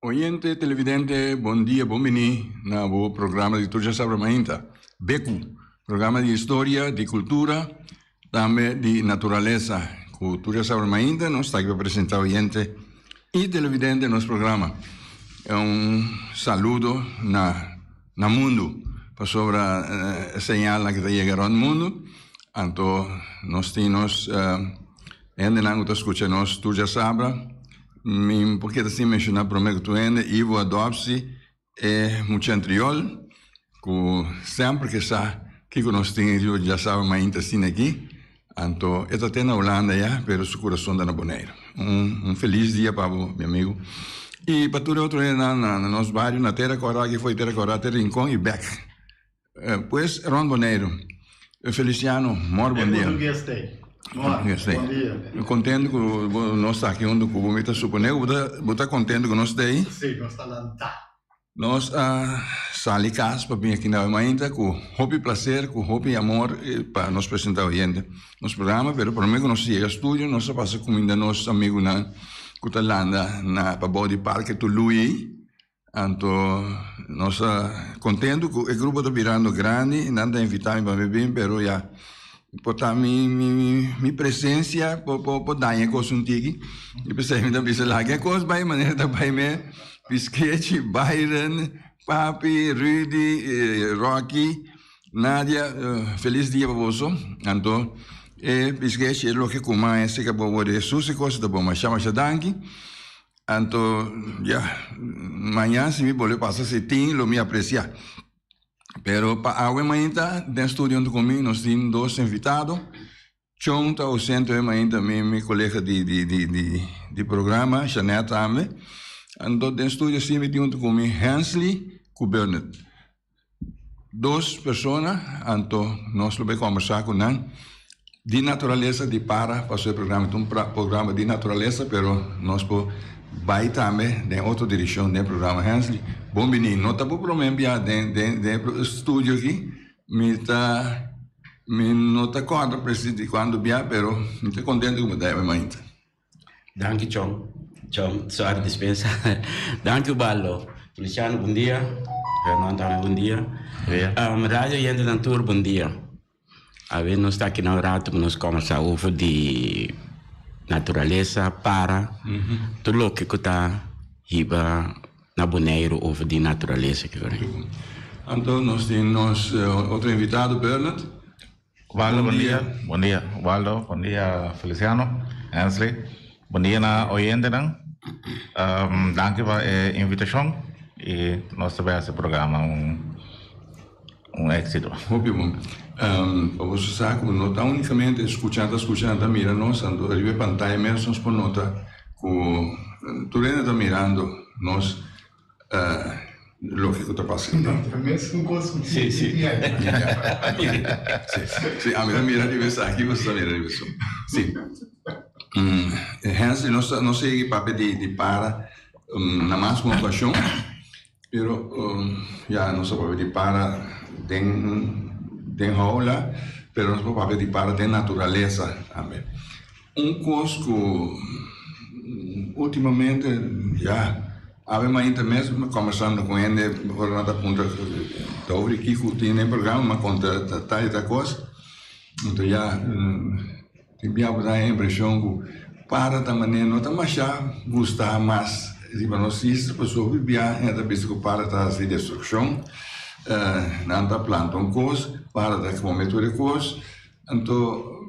Oyente, televidente, bom dia, bom-vindo no programa de Turja Sabramainta. Beku, programa de história, de cultura, também de natureza. Com Turja Sabramainta, nós estamos aqui para apresentar oyente e televidente no nosso programa. É saludo na mundo, para sobre a señal que está chegando ao mundo. Então, nós temos, ainda não escuta nós, Turja Sabra. Porque assim mencionar para mim que tu ainda Ivo Adopsi é muito anterior, que sempre que está que nós temos eu já sabe mais assim aqui, então está até na Holanda já, mas o coração está na Bonaire. Feliz dia para meu amigo e para todo outro na nosso bairro na Terra Corá que foi Terra Corá, Terra Rincón e Beck. Pois Ron Bonaire, Feliciano, bom dia. Bom dia. Eu contente que nós estamos aqui onde o Cubo está supondo. Você está contente que nós estamos aí? Sim, nós estamos lá. Nós saímos de casa para vir aqui na Mainta com hobby prazer, com hobby amor para nos apresentar hoje nosso programa. Mas para mim que nós chegamos ao estúdio, nós passamos com ainda nossos amigos na Cutalanda, para Body Park, Tului. Então, nós contentes que o grupo está virando grande, não está invitando para vir, mas já portar minha presença por dar uma coisa contigo e pensei que também se lá que coisa vai maneira da vai me Bisquete, Byron, Papi, Rudy, Rocky, Nadia, feliz dia para você. Então, Bisquete é o que como é que vou ver Jesus e coisa da bom, mas chama danke. Então, já amanhã se me boleh passar se tem, lo me apreciar. Pero para a ainda no estúdio comigo nós temos dois invitados. John está ausente ainda meu colega de programa, Janete também. Então no estúdio sim me junto comigo Hensley e Bernard. Duas pessoas, então nós vamos conversar com eles de natureza de para o programa, programa de natureza, pero nós vai também em outra direção do programa Hensley. Bom menino, não está por problema dentro do estúdio aqui, não está contra presidente quando vier, pero não estou contente como deve ainda. Danke John, sorry dispensa. Danke Ballo. Feliciano, bom dia. Fernando também bom dia. Rádio Yente Nantur, bom dia. A ver, nós está aqui na rato, nós conversamos sobre de natureza para tudo o que está riba na Bonaire ou de natureza que agora. Então nós temos outro invitado, Bernard. Waldo, bom dia. Bom dia, Waldo. Bom dia, Feliciano, Hensley. Bom dia na oyente não. Danke pela invitação e nós tivemos esse programa éxito. Ótimo. Você sabe que não está unicamente escutando, mira nós, quando arriva a pantalla mesmo, nós podemos notar que tu ainda está mirando nós lo que está passando. Sim. Sim, a mira de vez aqui, você está mirando isso. Sim. Hensley, não sei que papel de para na mais uma paixão, pero já não sei papel de para tem rola, pero não papel de para tem natureza também. Coisa que ultimamente já avem ainda mesmo conversando com ele por nada ponta sobre que tem programa mas conta tal coisa. Então já tivemos a impressão que para também não está mais já gostar mais de nós isso pessoa vivia ainda pensa que para tá de destruição não está plantando coisa para da momento de coisa. Então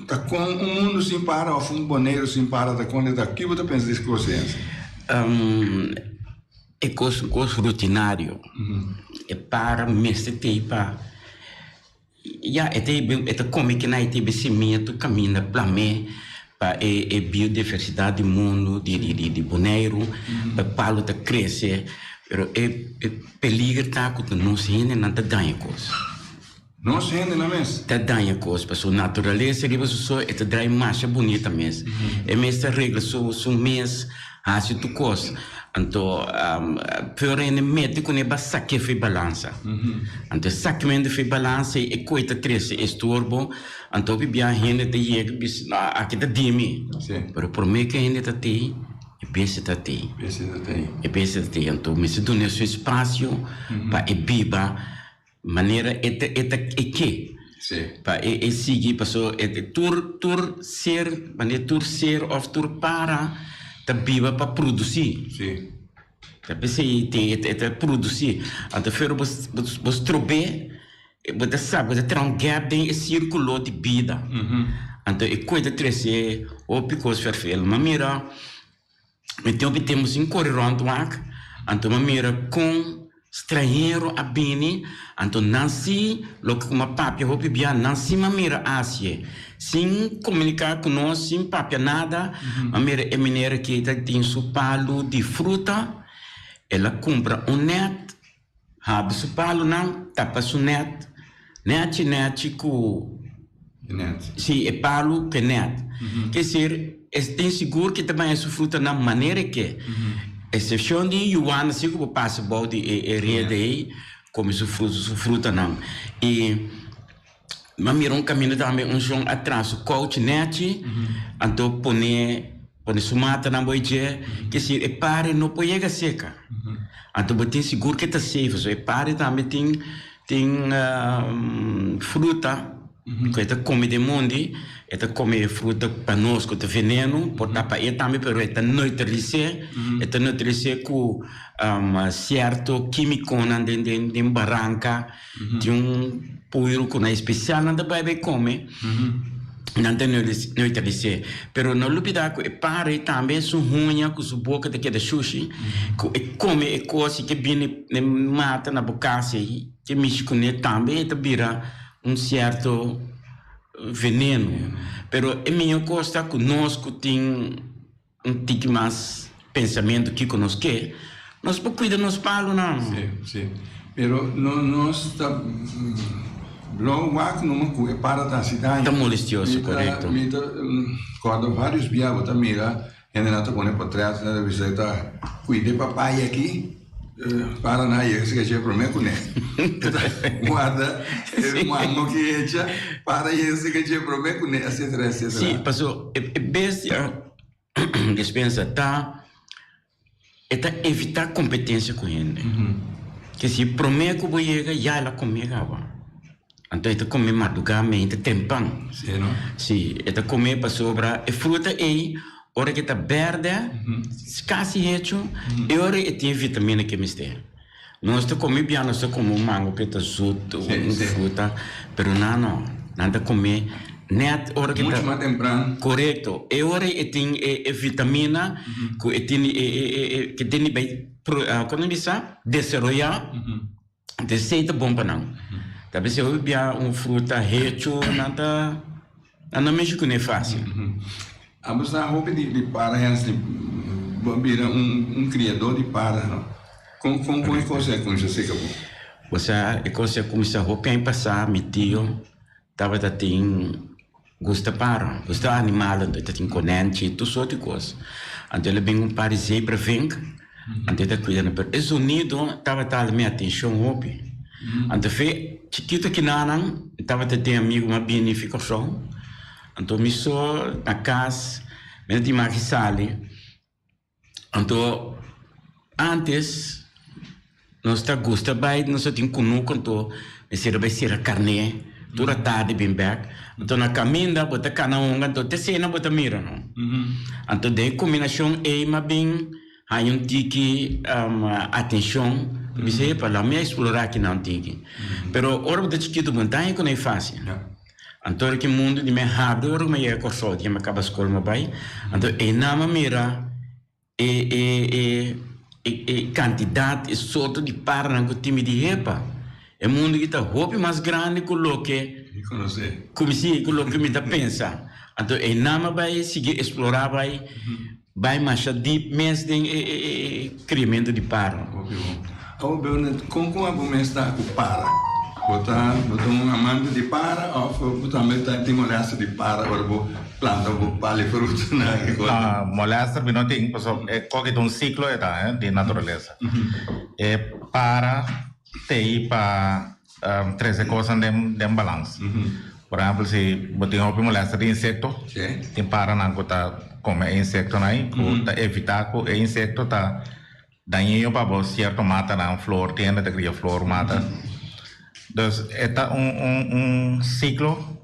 tá com mundo sem para, o boneiro sem para, tá com aqui você pensa desse consciência? É coisa rutinário. É para mestre para já é como que não tem cimento caminha para mim para a biodiversidade do mundo de boneiro para palo de crescer, pero é peligro tá que não se ainda não tá dando coisa. Não se ainda não mesmo. Tá dando coisa, para sua natureza ele só é te dá imagem bonita mesmo. É mesmo regra sua mês assim tu coisa. Então, pior ainda mete com ele saque foi balança. Então saque mesmo foi balança e coita três estorbo. Então bibia ainda te chega aqui tá dimi. Pero por mim que ainda tá te pensa te. E pensa te, então, me se dá seu espaço para viva maneira é que. Para seguir, passou, tur ser, maneira tur ser ou tur para, tá viva para produzir. Sim. Tá pensei, te produzir. Então, fer você trobe, você sabe, você tem gap dentro do círculo de vida. Então, e coisa de trazer, ou porque fer fel, mas mira, então temos um correndo aqui, então mira com estrangeiro a bini, então nasci, logo uma papia, hopi bia, nasci mamira Ásia, sem comunicar com nós, sem papia nada, mamira é mineira que tem seu palo de fruta, ela compra net, abre seu palo não, tapa seu net com sim, é palo que net, quer dizer, tem seguro que também é sua fruta na maneira que exceção de Yuan, assim como passa o de rede aí, como sua fruta não. E mamira caminho também chão atrás, o coach net, então põe sumata na boiê, que se é pare não pode chegar seca. Então tem seguro que está safe, so é pare também tem fruta, que é come de mundo, é come fruta para nós que é veneno, porta para ele também, pero é neutralizar com certo químico de barranca, de puro com especial, nada vai come. Não tem neutralizar, pero não lupida que pare também sua unha com sua boca daquele sushi, que come coisa que vem mata na boca que mexe com ele também, vira certo veneno. Pero é minha costa conosco tem tique mais pensamento que conosco que nós por cuidar nos palo não. Sim. Pero nós está logo aqui numa é para da cidade. Está molestioso, correto. Quando vários viavam também lá, Renato quando para trás na visita, cuide papai aqui. Para na ia se que para mim com ele. Guarda, mano que já para ia se que para mim com ele, etc. Sim, passou é bestia dispensa tá evitar competência com ele. Que se prometo que chega já ela comigo agora. Então ele come madrugamente tempão. Sim, não? Sim, ele come para sobra e fruta aí. Ora que está verde, quase hecho, e ora que tem vitamina que mistura. Nós comemos bem, nós comemos mango que está suto, fruta, mas não está comendo net, ora que está... Muito mais temprano. Correto. E ora que tem vitamina, que tem bem, como diz, desarrollar, de bom para não. Talvez eu bebia fruta hecho, não mexe com é fácil. A você roupa de para vira criador de para, não? Como é que você conhece que você começa a roupa em passar, meu tio, estava tem gosta para, gosta animal, tem conente, tudo só de coisa. Então ele vem para dizer para vem, então ele cuida na per. Esse unido estava tal minha atenção roupa. Então foi chiquito que não, estava tem amigo uma beneficação. Então, me sou na casa, me tinha mais sali. Então, antes, nós está gosta bem, nós tinha conosco, então, vai ser a carne, toda tarde bem back. Então, na caminha, bota canão, então, te cena, bota mira, não? Então, daí, combinação é, mas bem, há tique, atenção, você para lá, me explorar aqui não tique. Pero, hora de chiquito, montanha, que não é fácil. Então, que mundo de me abre, ora me é corso, que me acaba a escola, meu pai. Então, é na maneira, quantidade, e sorte de para que time de repa. É mundo que está roupa mais grande que o que como se o que me dá pensa. Então, é na maneira, seguir explorar, vai mais deep, mas tem crescimento de para. Como a bomba está com para? Botar amante de para, ou botar tem molesta de para, agora vou plantar, vou palha fruta, né? Molesta, não tem, é qualquer ciclo de natureza. É para ter para 13 coisas de balanço. por exemplo, se botar hopi molesta de insecto, Sì. tem para não tá comer insecto aí, tá evitar que o insecto tá daí para você certo mata na flor, tem ainda cria flor mata. Então, é ciclo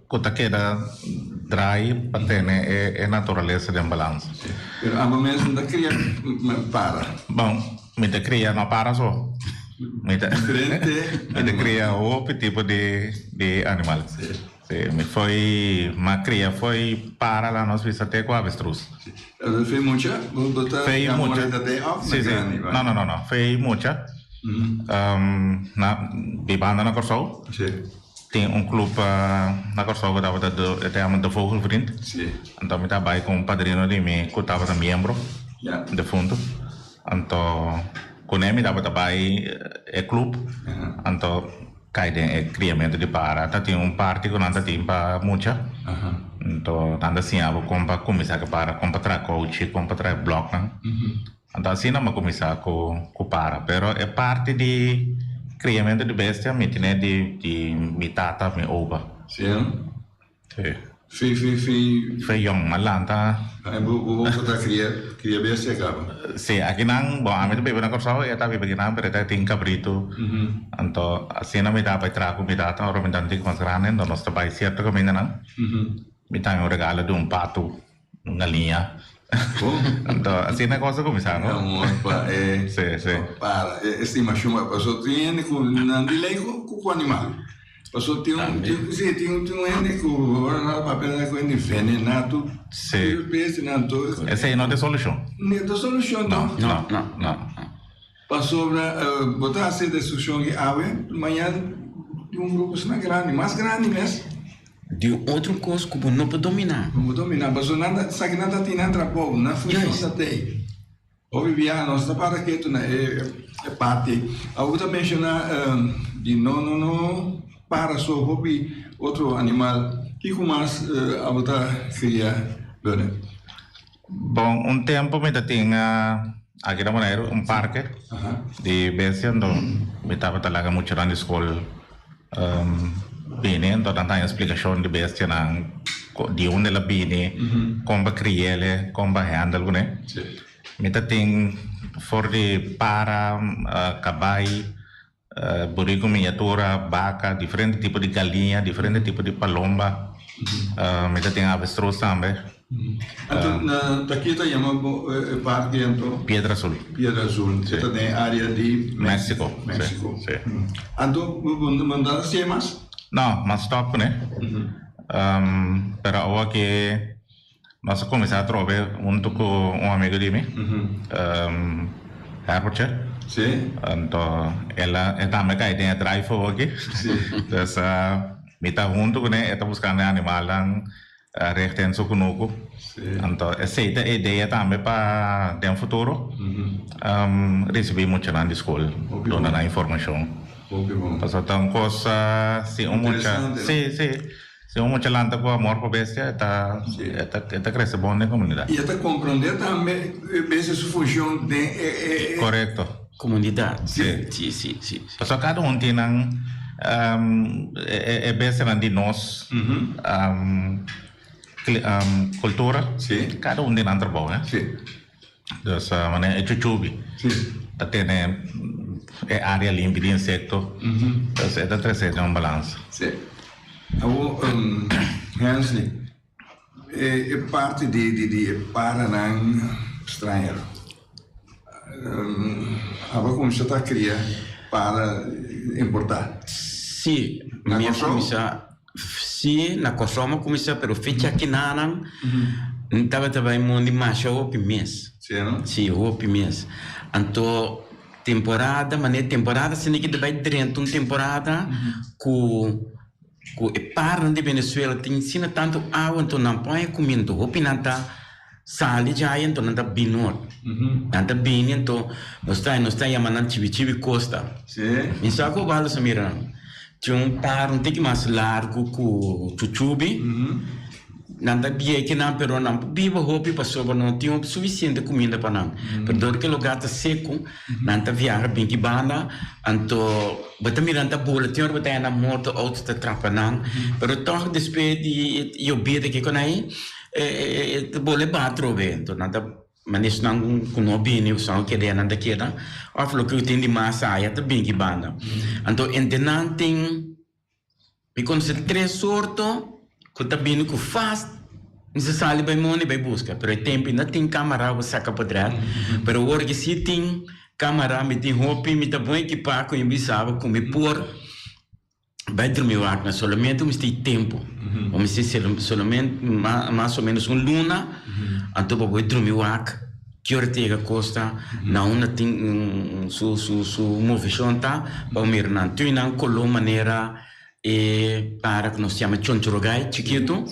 que tá queda dry para ter a natureza de balanço. Pero ambos mesmo da cria para. Bom, me te cria não para só. Me te cria outro tipo de animal. Sim, me foi uma cria foi para lá nós fizemos até com avestruz. Fez muita, Fez muita. Sim, sim. Não. Fez muita. Na banda na Corsol. Sim. Tem clube na Corsol que estava até de Vogelvriend. Sim. Então, eu estava com padrino de mim, que estava membro de fundo. Então, com ele, estava também clube. Então, cai de criamento de para. Tem parte que não tem para muita. Então, assim, eu vou começar para comprar coach, comprar bloco. Então, assim, não vou começar com para. Pero é parte de criamento de bestia, me tem de mitata, me ova. Sim. Sim. Fez young malanta. Vou botar cria bestia acaba. Sim, aqui não, bom, a minha bebê na Corsol, eu estava bebendo não, pero tem cabrito. Então, assim não me dá para trago me dá, então, me dá um mais grande, então nós trabalhamos certo que me dá não. Me dá regalo de pato, uma linha. Então, assim é coisa começar, não? Sim. Para, estima chuma, passou tem com não delay com o animal. Passou tem ene com ora papel com envenenado. Sim. Envenenado. Essa aí não é solução. Não é solução, não. Não. Passou para botar essa discussão que amanhã de grupo assim grande, mais grande mesmo. De outro coisa que não pode dominar. Não pode dominar, mas nada, sabe nada tem nada bom, na função da tem. O viviano, nós para que tu é parte. A outra mencionar de não para só hobby outro animal que com mais a outra cria, bem. Bom, tempo me tinha aqui na maneira parque de bestia, onde me estava talaga muito na escola. Bene, então tanta explicação de bestia na de onde ela vem, como cria ela, como handle, né? Me tem for de para cabai, burigo miniatura, vaca, diferente tipo de galinha, diferente tipo de palomba, me tem avestruz também. Então, aqui está chamado parque então Piedra Azul. Piedra Azul, está na área de México. Então, mandar temas? Não, mas stop, né? Pero agora que nós começamos a trabalhar junto com amigo de mim, Herbert. Sim. Então, ela também cai dentro drive aqui. Então, me está junto com ele, está buscando animal na retenção conosco. Então, essa é a ideia também para o futuro. Receber muito na escola, dando a informação. Pasal tang coisa se muita lanta com amor por bestia está cresce bom na comunidade. E está compreender também essa função de correto. Comunidade. Sim. Pasal cada tem bestia de nós cultura. Cada tem nanta bom, né? Dessa maneira é chuchubi. Tem área limpa de insecto, então é trazer um balanço. Sim. Hensley, é parte de para não estrangeiro. Agora como você está criando para importar? Sim, minha comissão. Sim, na Corsoma comissão, pero fecha aqui não estava também muito mais o mês. Sim, o mês. Então temporada se ninguém vai dentro temporada com para de Venezuela tem ensina tanto água então não põe comendo o pinata sali já então não dá binor nada bem então nós está chamando chibi costa isso é o vale samira tinha para tem que mais largo com chuchubi nanda bie que não pero não biba hopi passou não tinha suficiente comida para não pero dor que lugar tá seco nanda viaja bem que banda anto bota miranda bola tinha bota na moto auto tá trapa não pero toch después de eu bia que com aí bola batro vento nanda manis nang kuno bini usang que de nanda que da aflo que tem de massa aí tá bem que banda anto entenanting me concentrei sorto quando tá vindo com fast, você sai vai money vai buscar, pero o tempo não tem câmera você saca para trás, pero o que se tem câmera me tem roupa me tá bom equipado com embisava com me por vai dormir lá, mas somente um tem tempo, ou me se somente mais ou menos luna, então vai dormir lá que hora tega costa não tem su movição tá, para mir não tem não colo maneira para que nós chamamos chonchorogai chiquito,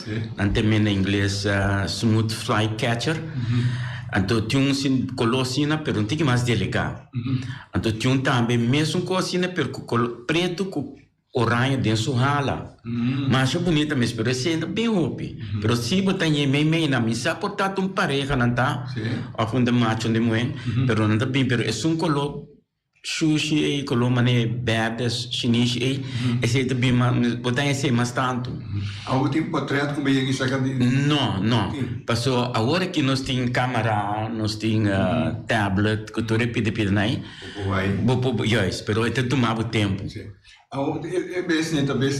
também em inglês smooth fly catcher. Então tinha um colosina, pero não tem mais delicado. Então tinha também mesmo cosina, pero preto com orange dentro da hala. Mas é bonita mesmo, pero é bem roupa. Pero se botar em meio na missa, portanto pareja não tá, ou quando macho de mulher, pero não tá bem, pero é um color sushi color mané verdes chinês esse também botar esse mais tanto ao tempo portrait como bem isso aqui não passou agora que nós tem câmera nós tem tablet que tu repite né yes pero é tomava tempo ao é bem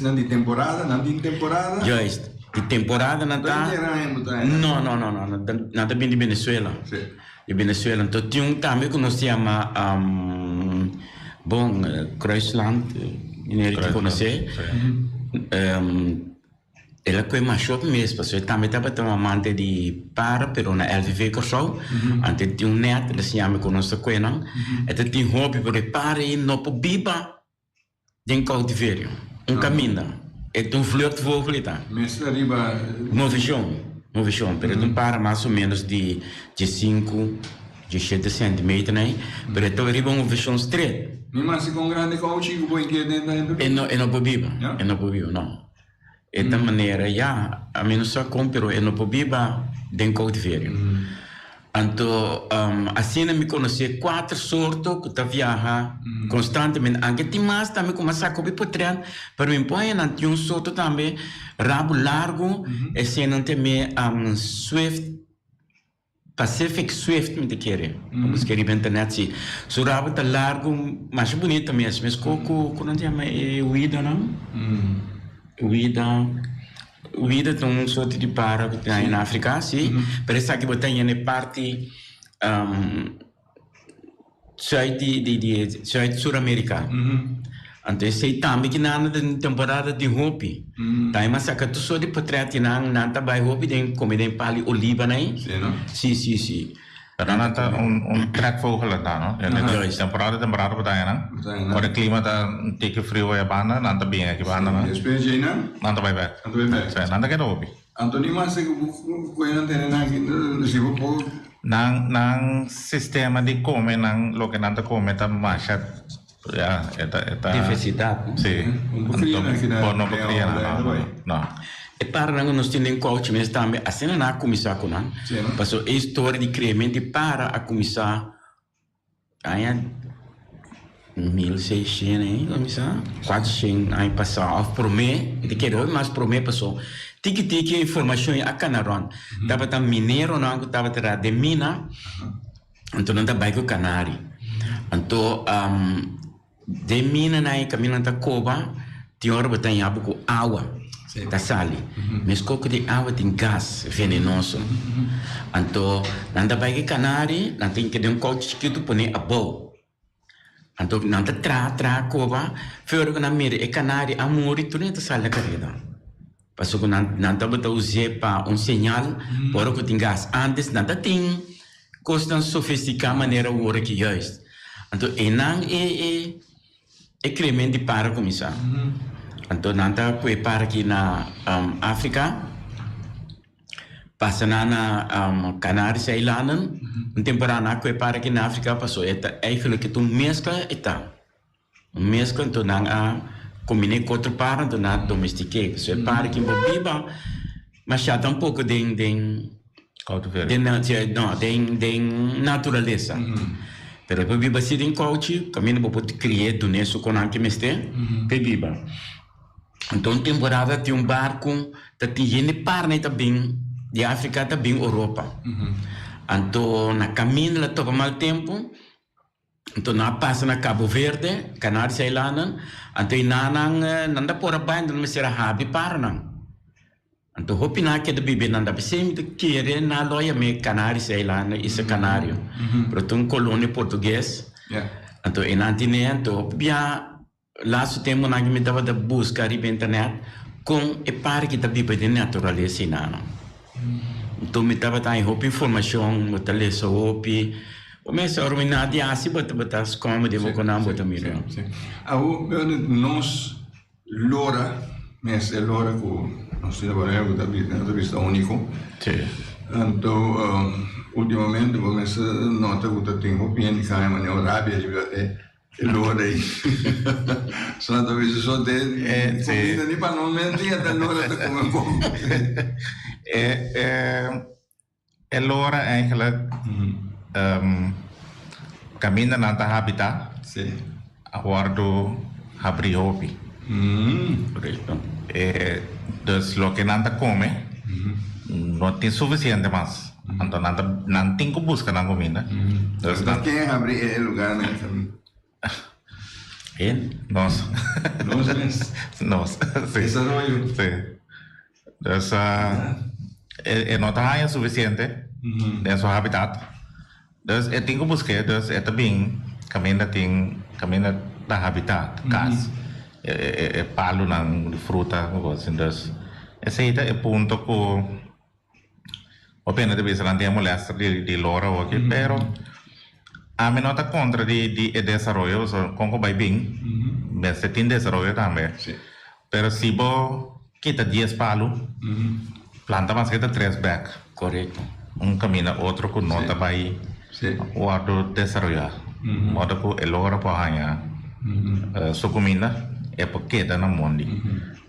não de temporada yes de temporada não tá não nada bem de Venezuela de Venezuela então tinha também que nós chama bom Kruisland ninguém que conhece ela foi mais shop mesmo porque também estava tão amante de para pero na LVV que só antes tinha net ele se chama conosco coena então tinha hobby para para e não biba de cautiverio caminho é flirt vogelita mesmo arriba movição, pero não para mais ou menos de 5, de 7 centímetros, né? Pero então arriba uma movição estreita. Mas com grande coaching, o bom que é dentro não pobiba, não. Esta maneira, a menos só com, pero não pobiba dentro do cautiverio. Então, assim me conheci 4 sortos que eu viaja constantemente. Anche tem mais também como saco de potrean, pero me põe na tinha sorto também rabo largo, e se não tem Swift Pacific Swift me te querer. Vamos querer na internet se so rabo tá largo, mas bonito mesmo. Mas coco, como chama uida não? Uida tem um sorte de para que tem na África, sim. Parece que botar em parte Sul-América. Então, sei também que na temporada de hopi. Tá, mas saca tu só de portrait na trabalho hopi tem comida em pali oliva, né? Sim. Karena nanti track vogel lah, no. Temporada betanya, Kalau klima ta tiki frio ya bana, nanti bingung ke bana, no. Experiência na? Nanti baik. Nanti kita hobi. Antoni masih kau yang nanti nang siapa pun. Nang sistema di come nang lo que nanti come ta macet. Ya, eta. Diversidade. Sim. Porno pequena, no. E para nós temos coach mas também assim não começar com não passou a história de criamento para a começar aí 1600 começar 400 aí passar por mês e que era mais por mês passou tiki informação a Canaron tava tam mineiro não tava terá de mina então não tá bairro Canari então de mina aí caminhando da Coba tinha hora botar em água água da sali, mas coco de água tem gás venenoso. Então, nanda vai que canari, nanda tem que ter coco chiquito para a boa. Então, nanda tra cova, fora que na mira é canari amor e tu nem tá sali carreira. Passou que nanda botar usar para sinal, para que tem gás. Antes nanda tem coisa sofisticada maneira o hora que é. Então, é creme de para começar. Então, nanta foi para aqui na África, passa na Canárias Islands, temporada foi para aqui na África, passou eigenlijk que tu mescla então não combinei com outro para, então não domestiquei, so para aqui em Bobiba, mas já tá um pouco de Cautiveiro. natureza. Pero para viver assim em coach, caminho para poder criar do nisso com a que me este, para viver. Então temporada tem barco, tá tem gente parne também de África também Europa. Então na caminho lá topa mal tempo. Então na passa na Cabo Verde, Canárias Islands, então nanda por abaixo não me será happy parna. Então, hopi na que bibi nanda sempre querer na loja me Canárias Islands, isso é Canário. Porque um colônia português. Então, em então, bia lá o tempo na que me dava da busca na internet com e para que bibi de natureza inana. Então, me dava da hopi informação, me tale so hopi. Começa a arruinar de assim, bota as como de boca na bota mira. Nós lora, mas é lora com nós trabalhamos da vista único. Então, ultimamente, começa a nota que tem opinião que a minha Arábia é lora aí. Só talvez só tem comida nem para não mentir até lora de como. É lora eigenlijk caminha na habitat. Aguardo abrir hopi. Correto. Dus lo que nanta come no tem suficiente mais. Então não tem que buscar na comida. Dus quem abre o lugar mesmo? Nós. Sim. Desarrollo. Sim. Dus não tem suficiente em seu habitat. Dus tem que buscar. Dus também caminha da habitat, casa. Palo ng fruta, dus esse aí é ponto que o pena de vez não tem molesta de lora o que, pero a mim não tá contra de desenvolvimento, so como vai bem, mas tem desenvolvimento também. Pero se bo kita 10 palo, planta mais kita 3 back. Correto. Caminho outro que não tá vai o outro desenvolver, modo que a lora pode ganhar, sua comida é porque dá na mundo.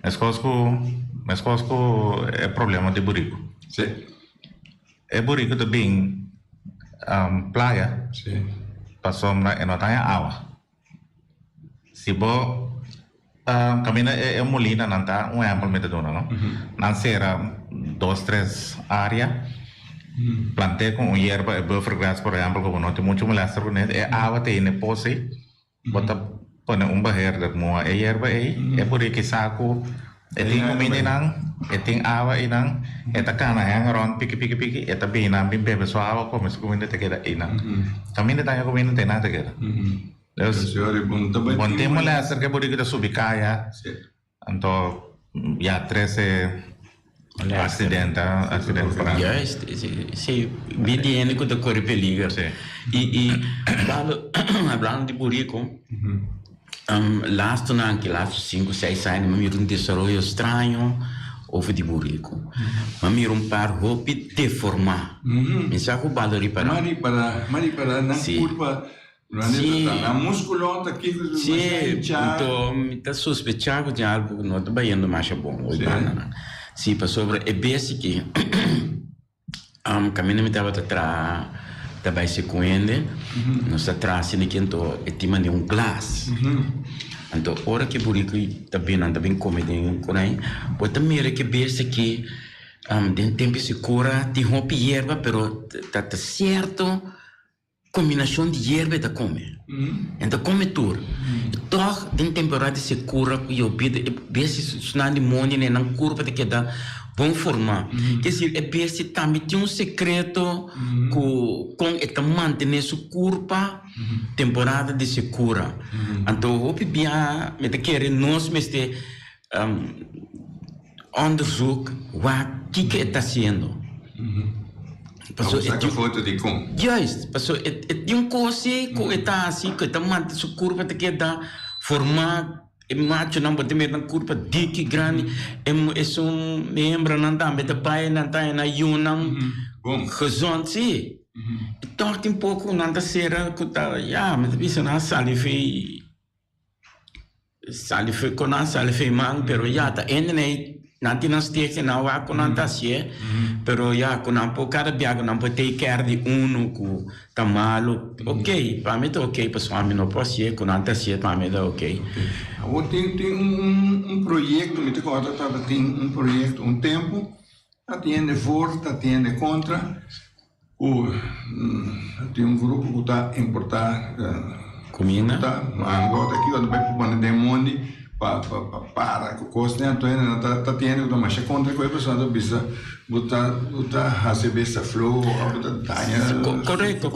Mas coisa é problema de buraco. É buraco também praia. Passou na não tem água. Se bo caminha é molina não tá exemplo me dá não. Não será 2, 3 áreas. Plantei com hierba e buffer grass por exemplo como não tem muito molesta com é água tem ne posse. Bota põe barreira da moa é hierba é por aí que saco tem comida não tem água e não tá cana hang around pique é também não bem bebe só água como se comida te queda aí não também tem comida tem nada queda bom tem molesta que por aí que subir caia então já 13 acidente para se viene com a cor peliga e falando de buraco last 5, 6 anos me um desenvolvimento estranho houve de buraco mas me par roupa deformar me saco balo reparar para na curva na músculo tá aqui então me tá suspeitando de algo não tá baiando mais bom sim para sobre é basic caminho me tava atrás também se conhece nós atrás se que então é tema de glass então hora que buraco também come de corém pode também que basic de tempo se cura tem roupa hierba pero tá certo combinação de hierba da come então come tudo toch de temporada se cura e eu pedi basic sunani de monte na curva de que dá bom formar. Quer dizer, é bem também tem um secreto com esta manter sua curva temporada de se cura. Então, o bem me te querer nós mesmo onderzoek o que está sendo. Passou foto de como? Juist, passou é um coisa que está assim que está manter sua curva de que dá formar macho não pode ter na curva dique grande é membro não dá mas pai não tá na unam gezond sim então tem pouco não dá será que tá mas isso não salife com não salife man pero tá ainda nanti não steek não há com nanta se pero já com não por cada viagem não pode take care de que tá malo ok para mim tá ok pessoal mim não posso ser com nanta se para mim tá ok agora tem projeto me te conta tem projeto tempo atende forte atende contra tem grupo que está importar comida agora aqui quando vai para o mundo para que costa então tá tendo uma marcha contra que a pessoa do bisa botar receber essa flow botar tanha correto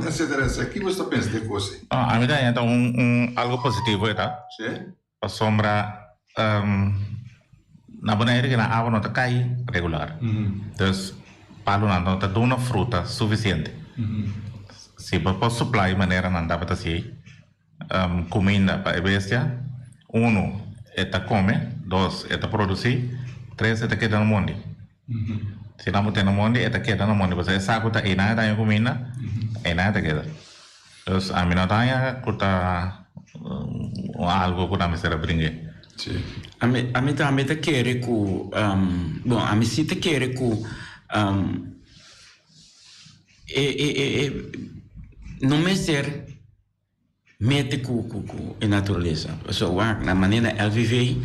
etc aqui você pensa de coisa a mim então algo positivo tá sim a sombra na maneira que na água não tá cai regular então palo não tá dando fruta suficiente se para supply maneira não dá para assim comida para a bestia 1 é come, 2 é produzir, 3 é queda no mundo. Se não tem no mundo, é queda no mundo. Você sabe que é nada em comida, é nada queda. Então, a minha taia custa algo que não me serve brincar. Sim. A mim também tá querer com, bom, a mim sim tá querer com, não me ser mete com a natureza. So, na maneira ela vive,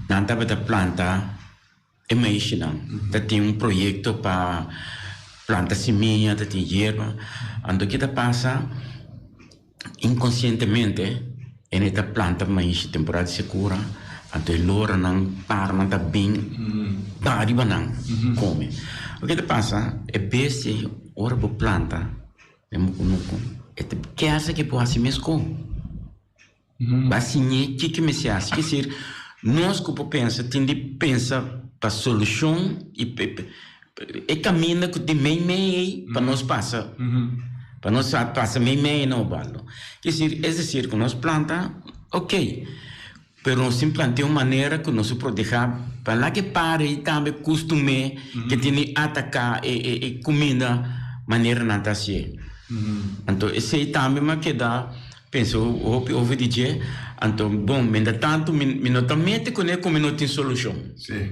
não estava da planta, é mais não. Tem projeto para planta semente, tem erva. Ando que passa inconscientemente, esta planta mais temporada segura, ando lora não para não tá bem, para não come. O que passa é beste ora por planta, é muito que essa que pode ser mesmo assim que me se acha que ser nós como pensa tem de pensar para solução e caminha que tem meio para nós passar para nós passar meio não balo que ser esse que nós planta ok pero nós plantamos uma maneira que nós proteger para lá que pare e também costume que tem de atacar e comida maneira não tá assim. Então, esse também me queda, penso, ouvi dizer, então, bom, ainda tanto, não também com ele como não tem solução. Sim.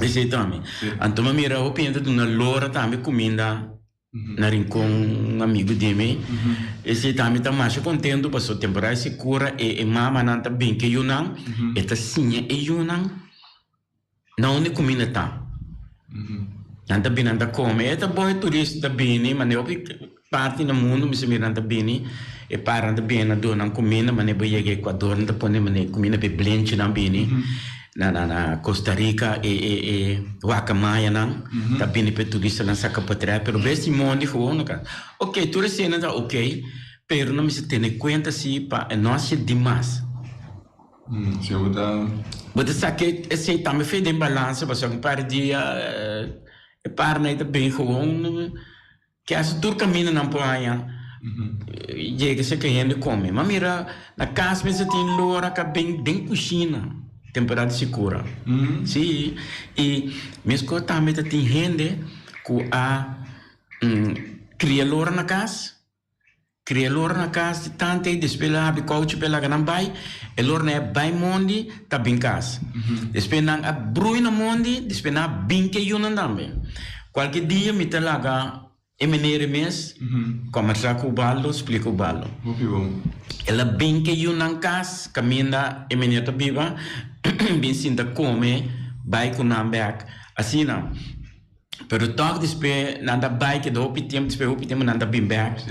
Esse também. Então, me mira, eu penso de uma lora também comida, na rincão, um amigo de mim. Esse também está mais contente, passou temporada segura, e mama não está bem que eu não, está sim, e eu não onde comida está. Não está bem, não está come, está bom, turista bem, mas eu parte no mundo, me mirando bem, e parando bem na dona comida, mas eu vou chegar Equador, não pode mas comida bem blend na bem, na Costa Rica e Guacamaya não, tá bem para turista na Sacapatra, pero esse mundo foi cara. Ok, turista não tá ok, pero não me se tem conta se para nós é demais. Se eu Mas sabe que esse também fez de balança, mas um par de dia, para não bem gewoon que as tur caminham na praia chega se que gente come mas mira na casa mesmo tem lora que bem cozinha temporada segura sim e mesmo também tem gente que cria lora na casa tante despela de coach pela ganam bai e lora né bai mondi tá bem casa despena a bruina mondi despena bem que eu não também qualquer dia me te laga e maneira mês conversar com o balo explica o balo ela bem que eu não cas caminha e maneira viva bem sinta come vai com nambeak assim não pero toque despe nada vai que do tempo despe nada bem back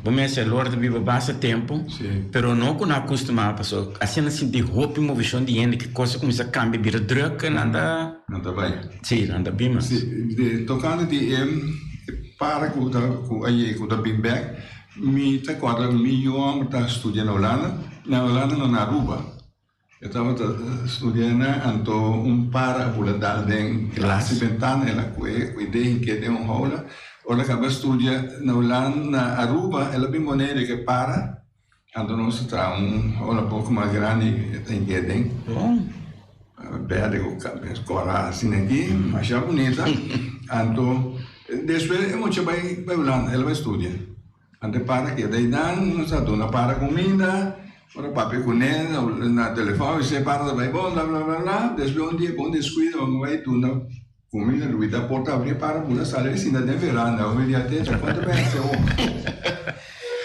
vamos ser lord viva basta tempo pero não com acostumar pessoa assim assim de roupa e movição de gente que coisa começa a cambiar vira droga nada vai sim nada bem mas tocando de para que o Bimberg me te quadra meu homem está estudando na Holanda não na Aruba eu estava estudando então para pular em classe ventana ela cuidei que deu rola ora acaba estudar na Holanda na Aruba ela bem maneira que para então nós está rola pouco mais grande tem que tem perde o cabelo cora assim aqui mas já bonita então depois é muito vai Holanda ela vai estudar ante para que daí não se aduna para comida Ora papi con na telefono se parla vai bom bla bla bla bla después un dia bom descuido non vai tu no come lui da porta apri para pula sale sin da veranda o vedi a te quanto pensa o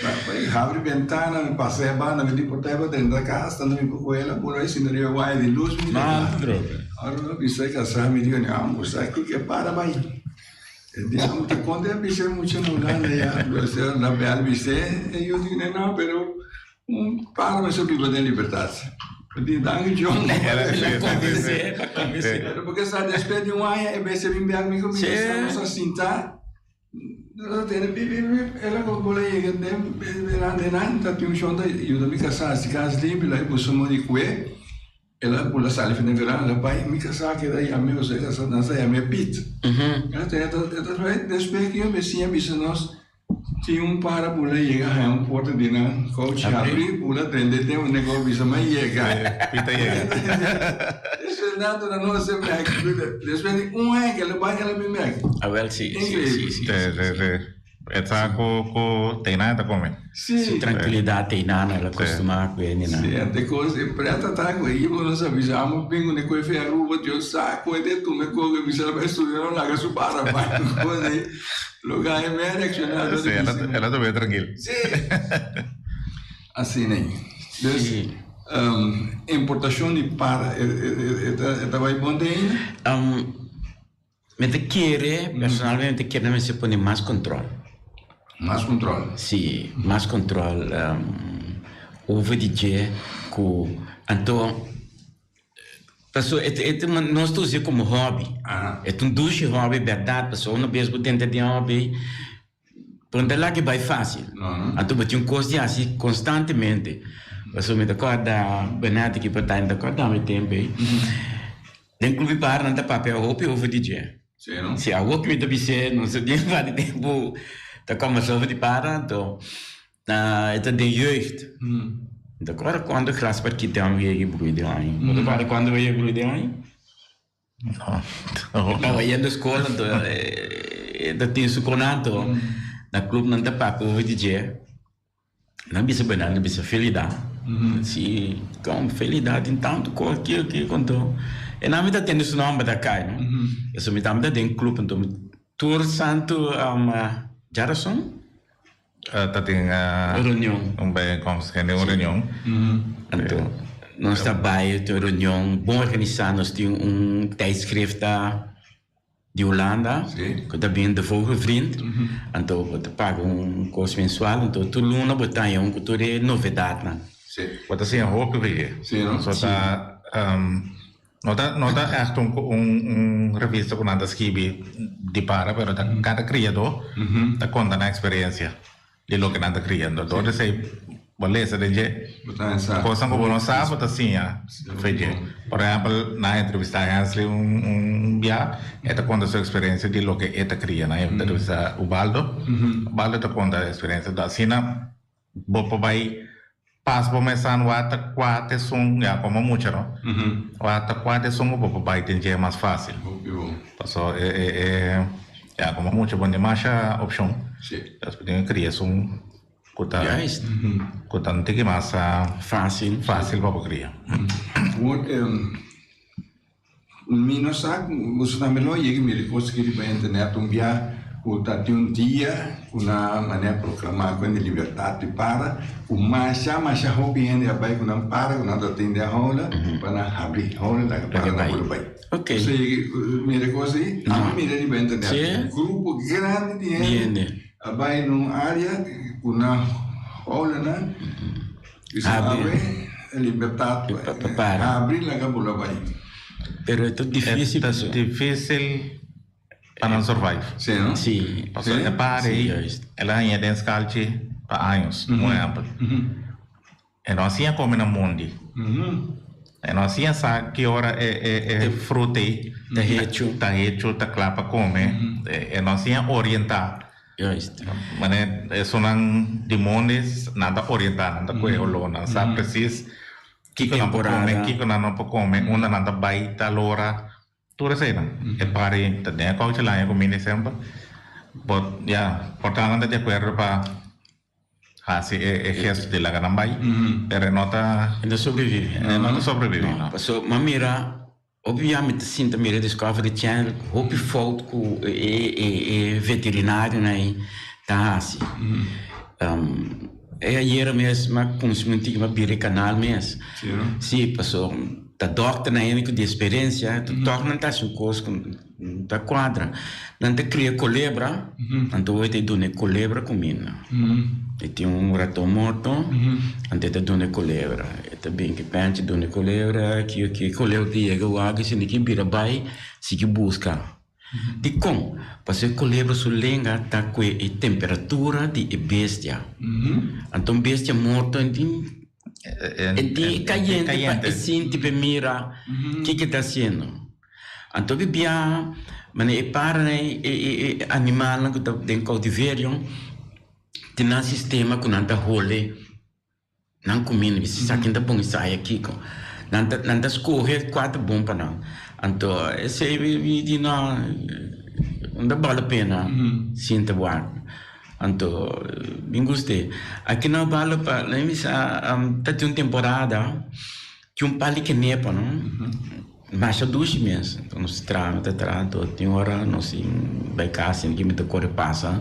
ma poi apri ventana mi passa a banda mi portava dentro casa stando mi con quella pula sin da rio vai di luz mi allora mi sai che sa mi dico andiamo sai che para vai e diciamo che quando è bisogno mucho non la ya la bella bisogno e io dico no però para me sempre para ter liberdade. Porque danke John. Porque essa despede um ai é bem se bem bem comigo. Estamos assim tá. Ela tem ela com bola e que tem ela tem nada tem um chão da eu também casar se casa limpo lá e possumo de cué. Ela pula sale fim de verão ela vai me casar que daí amigos se casar não sai a minha pit. Ela tem ela despede que eu me sinto bisa nós tinha para pula chega a porta de na coach abrir pula prende tem um negócio bisa mais chega Pita chega isso nada na nossa Mac despende é que ela vai ela me Mac well sim Essa co tem nada come. Sim, tranquilidade tem nada, ela costuma com ele, né? Sim, até coisa preta tá com aí, nós avisamos, pingo ne coi fea ruba, eu saco e de tu me coge bisera vai estudar lá que su para vai coisa aí. Lugar é bem reaccionado. Sim, ela tá bem tranquila. Sim. Assim, né? Importação de para tá vai bom daí? Me te quiere, personalmente quiere me se pone más control. Mais controle. Sim, mais controle. Houve DJ que então pessoa não estou dizendo como hobby. É um duche hobby, verdade. Pessoa não mesmo tenta de hobby. Pronto, é lá que vai fácil. Então eu custo assim constantemente. Pessoa me acorda, benate que para ainda acorda me tempo. Dentro do clube para não ter papel hobby houve DJ. Sim. Se a hobby me deve ser não sei bem para tempo. Da komen ze over die para, então, het de jeugd. Então, agora quando classe para que tem weer gebroeid aan. Agora quando weer gebroeid aan? Nou, je in de school, dat is zo konato, na club não te papo over DJ. Não bisa benar, não bisa felicidade. Se com felicidade então, qualquer que contou. E na vida tem esse nome da cá, não? Eu sou me também tem club, então, tour santo Jarason? Tem reunião. Bijeenkomst, geen reunião. Então, nós trabalhamos em reunião, bom organizado, nós temos tijdschrift de Holanda, que também de volgende vriend. Então, we pagan kost mensual, então, tu luna botar um que é novidade. Wat is een hoop weer. Zodat nota echt revista con anda scrivi di para, pero cada criador da conta na experiência de lo que anda criando. Então, sei, beleza, de coisa como não sabe, assim, feije. Por exemplo, na entrevista a Hansley, dia, ela conta a sua experiência de lo que ela cria. Na entrevista o Baldo, Baldo te conta a experiência da Sina, bopo vai pas começando a quatro são já como muito não a quatro são o pouco vai ter mais fácil passou já como muito bom demais a opção das podem criar um coisa não tem que mais fácil para criar não sabe você também não chega me conseguir para internet dia Portanto, dia, uma maneira proclamar com a liberdade para o mais hobby ainda vai com não para com nada tem de rola para abrir rola lá para não vai. Ok. Se mira coisa aí, não mira de bem internet. Grupo grande de gente vai numa área com uma rola né. Abre a liberdade para abrir lá que bola vai. Pero é difícil para não survive. Sim. Sim. Porque é para ela ainda tem escalche para anos, por exemplo. E não assim como na mundo. E não assim sabe que hora é fruta, tá hecho, tá clapa come. E não assim orientar. Mas é só não de mundo nada orientar, nada coisa olona, sabe preciso que não pode comer, que não pode comer, uma nada baita lora. Tudo isso é para entender qual é a comida sempre, but yeah, portanto de acordo para Hace el gesto de la ganambay, pero nota Ainda sobrevive. nota sobrevive. Não, passou, mas mira, obviamente, sim, também ele descobre que tinha roupa foto com veterinário, né? Tá assim. Era mesmo, mas com os muitos que me canal mesmo. Sim, passou. Da doctor na época de experiência, tu torna não tá assim coisa da quadra, não te cria colebra, então eu te dou ne colebra comigo. E tem rato morto, então te dou ne colebra. E também que pente dou ne colebra, que colebra que chega o água, se ninguém vira bai, se que busca. De como? Porque colebra sulenga tá com a temperatura de bestia. Então bestia morto caliente, assim, tipo, mira, o que está sendo? Então, bebia, mas é para animal que está em cautiverio, tem um sistema que não está role, não comendo, se sabe que bom sai aqui, não está escorrer 4 bom para não. Então, esse é não vale a pena, sinta o ar. Então, me gostei. Aqui na Bala, tá de uma temporada que pali que nepa, não? Mas a duche mesmo. Então, nós tratamos, tem hora, nós vai cá, assim, que me tá corre passa.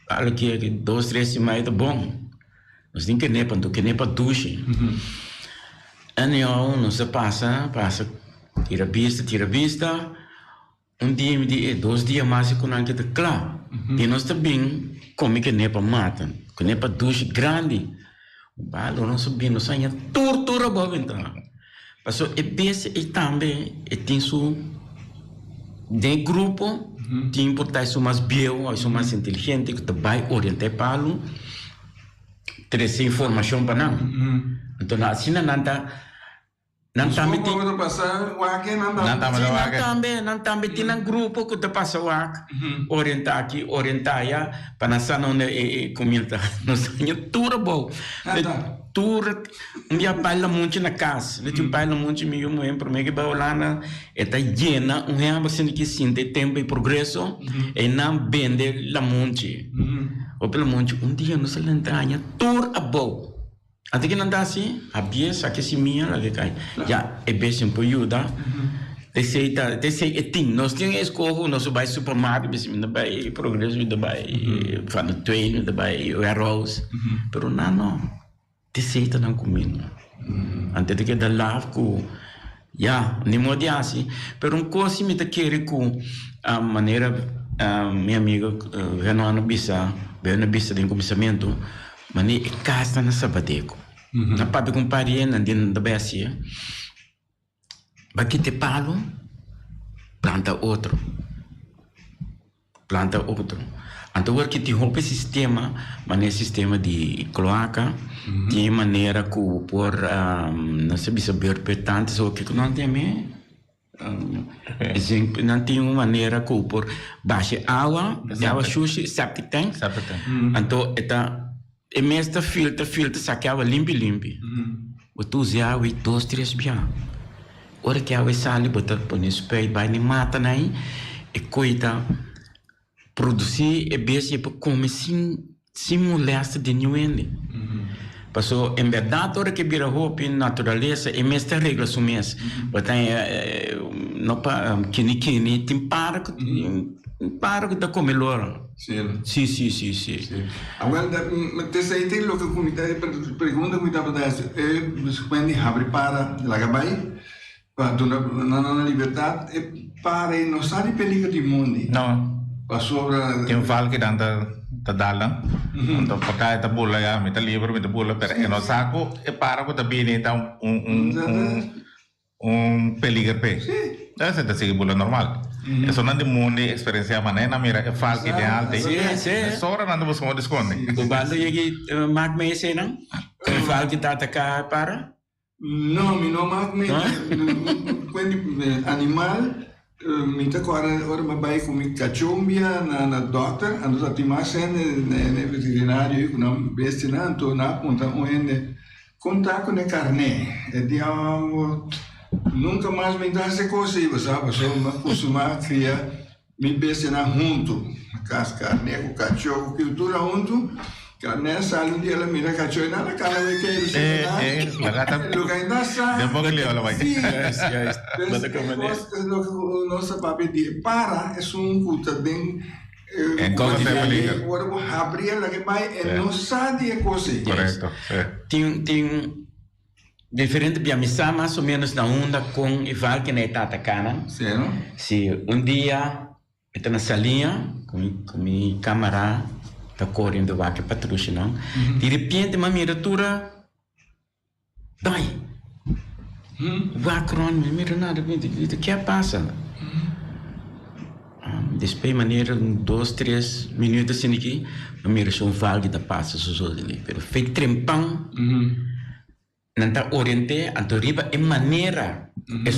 Fala que 2, 3 semanas tá bom. Nós tem que nepa, então que nepa duche. Então, nós passa, tira vista. Dia, 2 dias mais que não está claro. E nós também como que nepa mata, que nepa duche grande. O balo não subir, nós ainda tortura boa entrar. Passou e pensa e também e tem su de grupo, tem importar isso mais bio, isso mais inteligente que te vai orientar para o trazer informação para nós. Então assim não também tem um grupo que te passa o orientar aqui, orientar já, para nós não comentar. Nós temos tudo bom. Tudo, minha pai lá muito na casa. Ele tinha pai lá muito meio muito, para mim que vai lá está llena, ano assim que sim, tem tempo e progresso, e não vende lá muito. Ou pelo muito, dia nós lá entramos, tudo bom. Até que não dá assim, a pieza que se minha lá que cai. Já é bem sempre ajuda. Desce tem, nós temos escorro, nós vai supermercado, mas vai progresso, vai fazer treino, vai arroz. Pero não, desce não comigo. Antes de que da lava com, já, nem modo assim. Pero coisa me te quer com a maneira, minha amiga, Renan Bissa, Renan Bissa de começamento, mas nem casa na sabadeco. Na papi com parente, andando da becia. Baqui te palo, planta outro. Então, o que tem um sistema, mas é sistema de cloaca, tem maneira que por, não sei se saber, tanto, o que não tem mesmo. Não tem uma maneira que por baixa água sushi, septic tank. Então, e mesmo filtra, saque água limpa. O tu usa água e 2, 3 biá. Ora que a água sai, botar põe spray, vai nem mata aí, e coita produzir e beijar para comer sem molesta de nenhum. Passou em verdade ora que vira roupa em natureza e mesmo regra são mesmo. Botar não para quini tem para que tá comer lora. Sim. Agora, desse aí tem o que a pergunta que estava dando é quando abre para Lagabai, para na liberdade, para não sabe perigo de mundo. Não. Passou tem fal que danta dalang, então para cá está bula já, me tá livre, me tá bula, pero é no saco é para que também então peligro pe. Essa é a bula normal. Eso não demora experiência maneira, mira, é fal que tem alta. Sim. Só ora não buscamos desconto. O balo yagi mag me esse não? O fal que tá cá para? Não, não mag me. Quando animal Mita ora mabai come cachombia na doctor, ando atimasen ne veterinario com não bestina, então na ponta onde contato ne carne, e diamo nunca mais me dá essa coisa, sabe? Só uma consumar cria me bestina junto, cas carne com cachorro, cultura junto, Karena sali dia la mira kacoy na la kala we kay lagata. lugar nasa. Depois que lhe olha vai. Yes. Nossa papi di para es un puta bem Como family. Agora vou abrir lá que vai e não sabe a coisa. Correto. Tem diferente biamisa mais ou menos na onda com igual que na etapa cana. Sério? Se dia eu estou na salinha com minha câmera tá correndo lá que patrulha não. De repente uma miratura dai. Vai correndo, mira nada, o que passa? Depois maneira 2, 3 minutos assim aqui, a mira só valgue da passa só ali, pero feito trempão. Não tá oriente, então riba é maneira é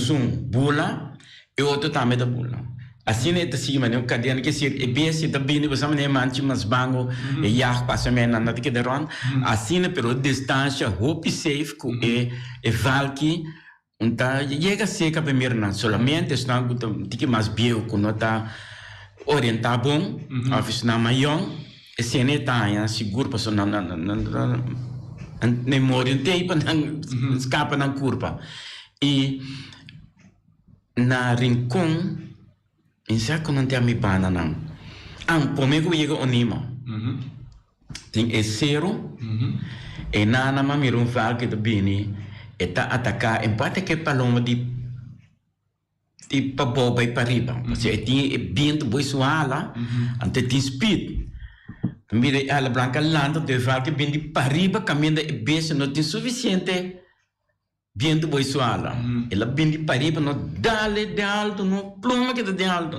bula e outro também da bula. Assim é assim, mas não cadê que se é bem se também não sabe nem manche mas bango e já passa mais nada que deron. Assim é pero distância hope safe com é valgue. Então chega seca primeiro não, solamente está que mais bio quando está orientar bom, office na maior, e se não está seguro para não memória tem para não escapa na curva e na rincão insaco não tem a mi bana não pomego chega onima tem é zero e nana mamiro um valgue de bini e tá atacar empate que paloma de para boba e para riba porque tem vento boi suala ante tem speed mira a branca landa de valgue bem de para riba caminha e beijo não tem suficiente vento boi suala ela bem de para riba não dale de alto não pluma que de alto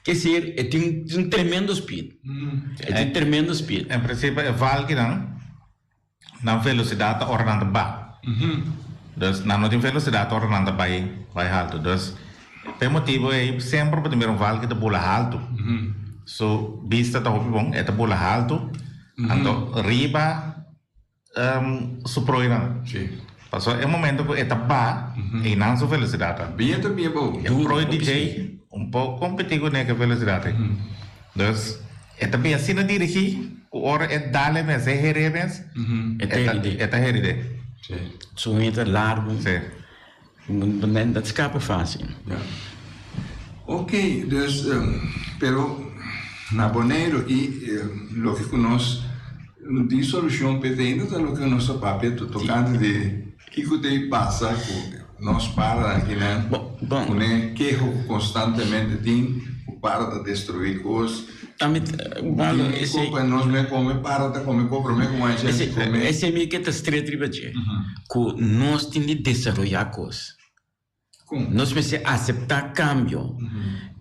quer dizer tem um tremendo speed tem tremendo speed em princípio é valgue não velocidade ornando ba dus não tem velocidade ornando vai alto dus per motivo é sempre para ter valgue de bola alto so vista tá bom é bola alto então riba suproira Sim. passou é momento que é ba e não sua velocidade Bem também bom. é pro DJ pouco competitivo né que velocidade dus é também assim na dirigir o hora é dale mas é heremes é heride Sim. so entra largo sim não dá escapa fácil. Ok, dus, pero na Bonaire e lo que nós não tem solução para ainda lo que nosso papel tocante de que te passa com nós para aqui né com que constantemente tem para destruir coisas também esse nós me come para da come comprometo com mais gente come esse é meio que tá estreito ribache que nós tem de desenvolver coisas nós precisamos aceitar cambio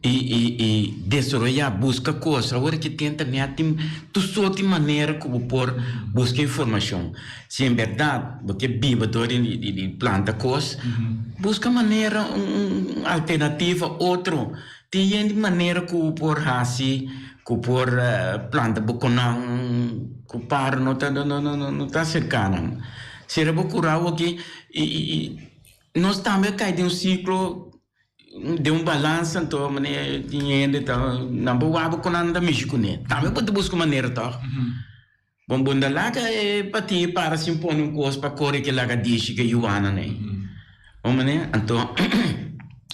e desenvolver busca coisas agora que tenta né tem tudo de maneira como por buscar informação se em verdade porque biba de planta coisas busca maneira alternativa outro tem de maneira como por assim que por planta buconang que para não tá cercana será bucurar aqui e nós também cai de ciclo de balanço então maneira dinheiro então não boa buconang da México né também pode buscar maneira tá bom bunda lá que pati para se impor coisa para correr que lá que diz que Joana né maneira então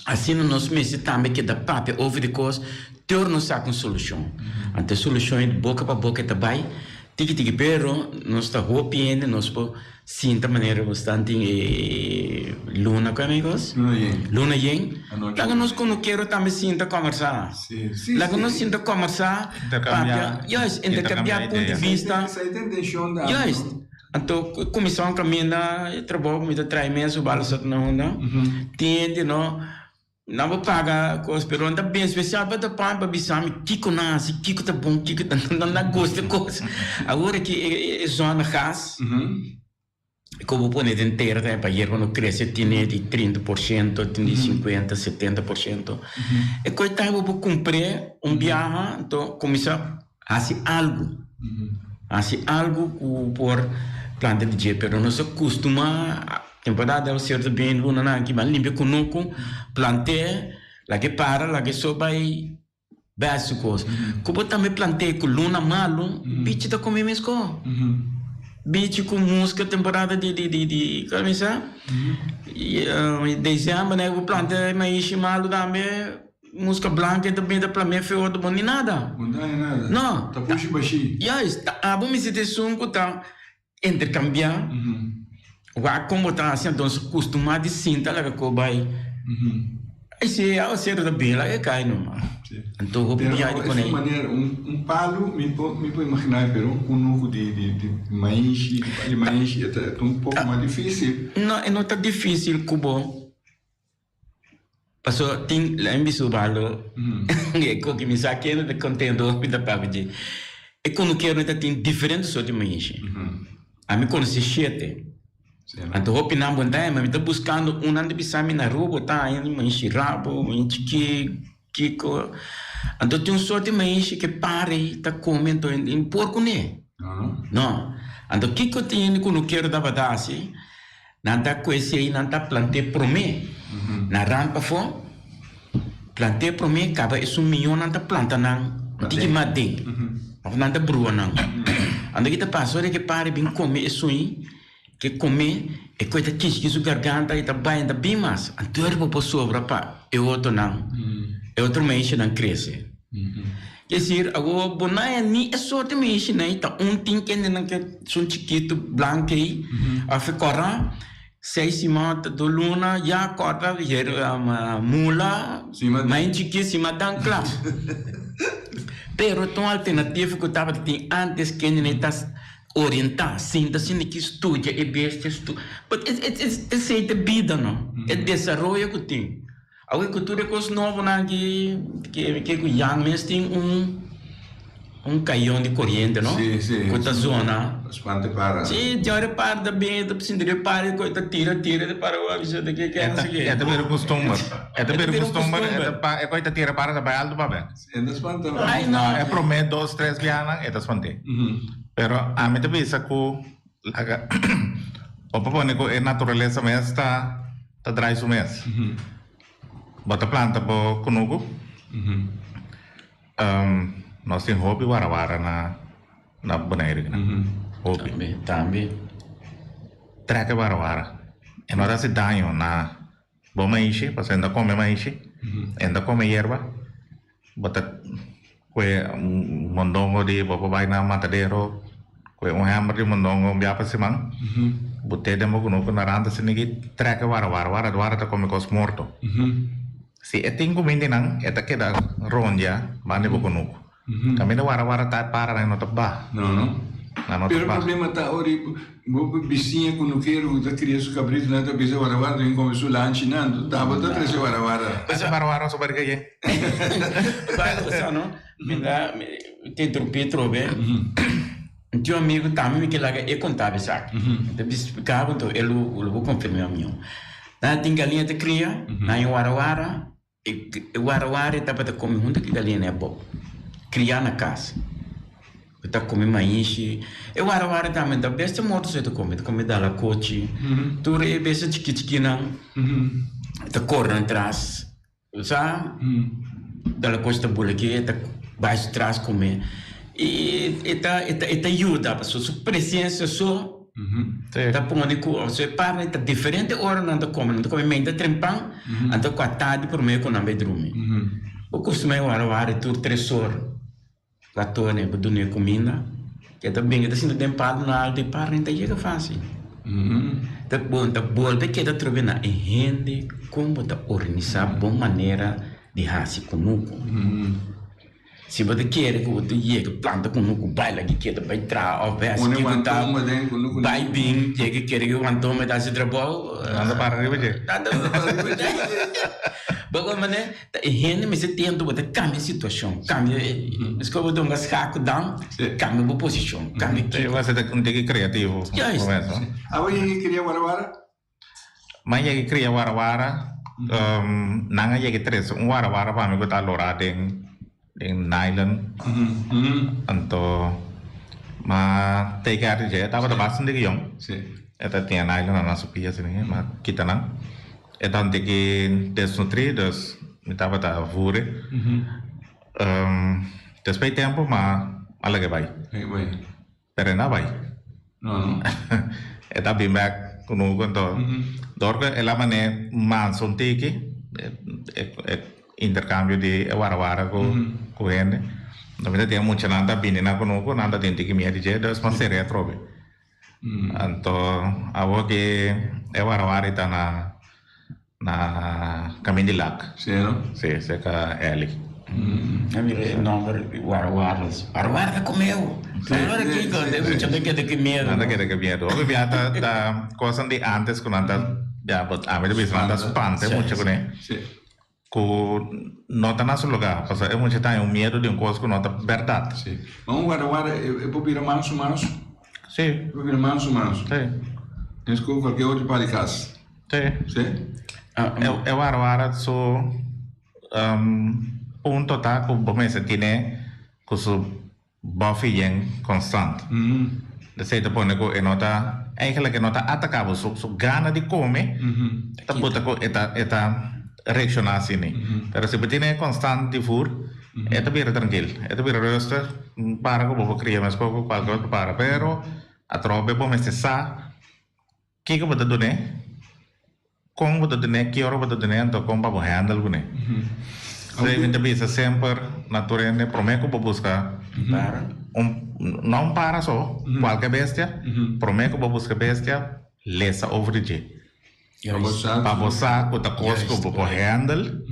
assim nós meses também que dá papel over the course torna saco uma solução. Ante solução de boca para boca também, tiki pero nós está hopiendo nós por sinta maneira bastante luna com amigos. Luna yen. Lago nós quando quero também sinta conversar. Lago nós sinta conversar. Intercambiar ponto de vista. Então comissão caminha trabalho me trai mesmo balançado na onda. Tende não não vou pagar coisa, pero anda bem especial para dar para bisami kiko nasce kiko tá bom kiko tá não gosta de coisa agora que é zona gas como pone de inteira para ir quando cresce tem de 30% tem de 50 70% e coitado vou comprar viagem então começar a fazer algo por planta de jeito pero não se costuma temporada é o certo bem luna na que vai limpar conosco plantei lá que para lá que só vai básicos. Como também plantei com luna malo, bicho tá comendo mesmo. Bicho com música temporada de camisa. E dezembro, né, eu plantei mais malo também. Música branca também da planeta foi outro bom nem nada. Não dá nada. Não. Tá puxa baixinho. Yes, a bom me se ter sunco tá intercambiar. Vai como tá assim, então costumado de cinta lá que vai. Aí se a ser da bela é cai não. Então vou pedir aí com ele. Maneira palo me pode imaginar pero um nuco de maíz, de maíz é um pouco mais difícil. Não tá difícil cubo. Passou tem lá em Bisubalo. É que me saquei de contendo da pavide. E quando quero tá tem diferentes sortes de maíz. A mim conheci 7. Então, eu opinava bom tempo, mas estou buscando um ano de pisar na rua, tá aí, mas rabo, mas kiko. Então, tem um sorte de mais que pare, tá comendo em porco, né? Não. Então, kiko tem quando quero dar badasi, não tá conhecendo, não tá plantei por mim, na rampa fora, plantei por mim, acaba isso milhão, não tá planta não, tem que matar, não tá brua não. Então, kita passou de que pare bem comer isso aí. Que comer e coisa que isso garganta e também da bimas anterior para sobra pa e outro não e outro mês não cresce quer dizer agora bonaia ni é só de mês não tá tem que não que são chiquito branco aí a ficar 6 cima do luna já corta mula mais chiquito cima dan claro pero então alternativa que eu tava tem antes que nem tá orientar, sim, assim que estuda e besta estuda. But it's a vida, não? É desenvolvimento que tem. A agricultura com os novos, que o young men tem canhão de corrente, não? Sim. Com a zona. Espante para. Sim, já repara da bem, da precisa para, coisa tira para o aviso de que é assim. É também costume. É também costume. É coisa tira para da baia do papel. É da espante. Ai não. É prometo 2, 3 vianas, é da espante. Pero a mí te pisa que o propone que a natureza mesmo está atrás do mês. Bota planta para conugo. Nós temos hobby warawara na boneira. Hobby. Também. Traga warawara. E nós dá-se danho na bom maíz, porque ainda come maíz, ainda come erva. Bota mondongo di bapak na matadero kue hammer di mondongo biapa sih mang butte demo kuno kuna ranta sini trek wara ta come cos morto si etingu mindi nang eta keda ronja mane bukuno kami na wara ta para na notaba no pero o problema tá ori vizinha quando quero da criança cabrito na tá bisa wara tem começou lá ensinando tá bota três wara essa wara super que vai você não tem trupe tinha um amigo também que lá é contava sabe então explicava então ele vou confirmar meu na tem galinha de cria na wara e tá para comer junto que galinha é bom criar na casa tá comer maíz e wara também da besta moto você tá comer da coche tu é besta chiquitina tá correndo atrás sabe da costa bola que tá baixo atrás comer e tá ajuda a sua presença só tá pondo que você para tá diferente hora não tá come meio trempão então com a tarde por meio com a bedroom o costume wara tur 3 horas 4 horas para dormir comida que tá bem tá sendo tempado na alta e para não tá chega fácil tá bom tá volta que tá trobe na gente como tá organizar boa maneira de raci conuco se você quer que você llegue planta conuco baila que quer vai entrar ao pé assim que tá vai bem que quer que o toma dá se trabalho nada para ribeje bagaimana tá gente mas tem do botar cambia situação cambia escolha do mas caco down cambia a posição cambia você tem que criativo começa aí queria wara mas ele cria wara nanga yeke tres wara pa mi ko ta lora ding nylon anto ma te ka je ta ba basen de yong eta tiene nylon na supia sini ma kita nang eta de que desnutri dos mi ta ba ta vure Después tempo, mas algo vai. Vai. Pero não vai. Não. Está bem back conosco então. Dorque ela mané manson tiki intercambio de wara com ele. Na verdade tem muita nada bem na conosco, nada dentro que me diz, das mas seria trobe. Então, a que é wara está na caminho de lac. Sério? Sim, se é ele. A mire nomor Warwaras comeu. Agora aqui quando eu tinha que medo. Nada que medo. O que da coisa de antes quando anda já a mim bisa anda spante muito com né. Com nota na seu lugar, porque é muito tem medo de coisa com nota verdade. Sim. Mas Warwara é popira manso. Sim. Popira manso. Sim. Tens com qualquer outro para casa. Sim. É Warwara só punto tá com bom mês tiene com su buffy constante. De certa forma que nota eigenlijk nota atacava su gana de comer. Tá bota com eta reaccionar assim. Pero se tiene constante de fur, eta bira tranquilo. Eta bira resta para com bobo cria mas pouco qualquer outro para. Pero a trobe bom mês sa que bota do né? Com bota do né que hora bota do né então com babo handle com né. Você bisa sempre naturalmente prometo para buscar não para só qualquer bestia prometo para buscar bestia lesa over the para você o cosco para handle